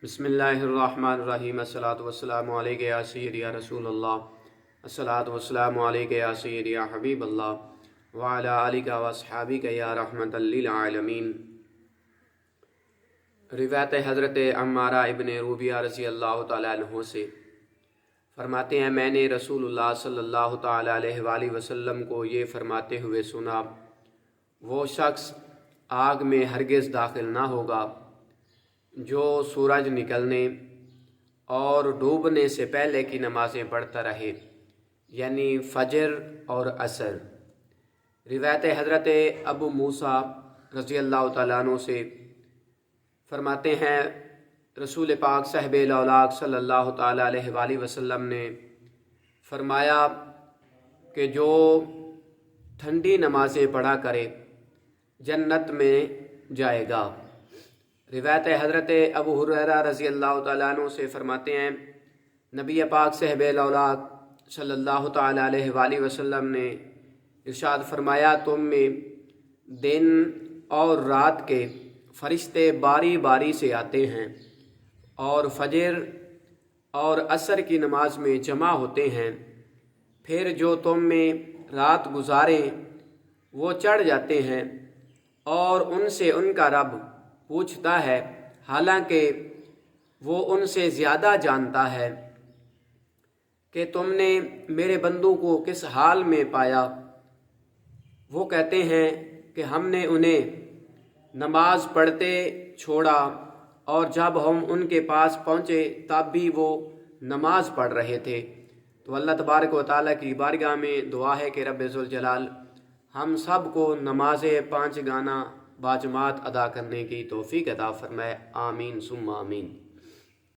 بسم اللہ الرحمن الرحیم الصلاۃ والسلام علیک یا سیدی یا رسول اللہ الصلاۃ والسلام علیک یا سیدی یا حبیب اللہ وعلی آلک و اصحابک یا رحمۃ للعالمین۔ روایت حضرت عمارہ ابن روبیہ رضی اللہ تعالیٰ عنہ سے فرماتے ہیں، میں نے رسول اللہ صلی اللہ تعالیٰ علیہ وآلہ وسلم کو یہ فرماتے ہوئے سنا، وہ شخص آگ میں ہرگز داخل نہ ہوگا جو سورج نکلنے اور ڈوبنے سے پہلے کی نمازیں پڑھتا رہے، یعنی فجر اور عصر۔ روایت حضرت ابو موسیٰ رضی اللہ تعالیٰ عنہ سے فرماتے ہیں، رسول پاک صاحب الاولاق صلی اللہ تعالیٰ علیہ وآلہ وسلم نے فرمایا کہ جو ٹھنڈی نمازیں پڑھا کرے جنت میں جائے گا۔ روایت حضرت ابو ہریرہ رضی اللہ تعالیٰ عنہ سے فرماتے ہیں، نبی پاک صاحب الاولاق صلی اللہ تعالیٰ علیہ وآلہ وسلم نے ارشاد فرمایا، تم میں دن اور رات کے فرشتے باری باری سے آتے ہیں اور فجر اور عصر کی نماز میں جمع ہوتے ہیں، پھر جو تم میں رات گزاریں وہ چڑھ جاتے ہیں اور ان سے ان کا رب پوچھتا ہے، حالانکہ وہ ان سے زیادہ جانتا ہے، کہ تم نے میرے بندوں کو کس حال میں پایا؟ وہ کہتے ہیں کہ ہم نے انہیں نماز پڑھتے چھوڑا اور جب ہم ان کے پاس پہنچے تب بھی وہ نماز پڑھ رہے تھے۔ تو اللہ تبارک و تعالیٰ کی بارگاہ میں دعا ہے کہ رب ذوالجلال ہم سب کو نماز 5 گانا باجماعت ادا کرنے کی توفیق عطا فرمائے، آمین ثم آمین۔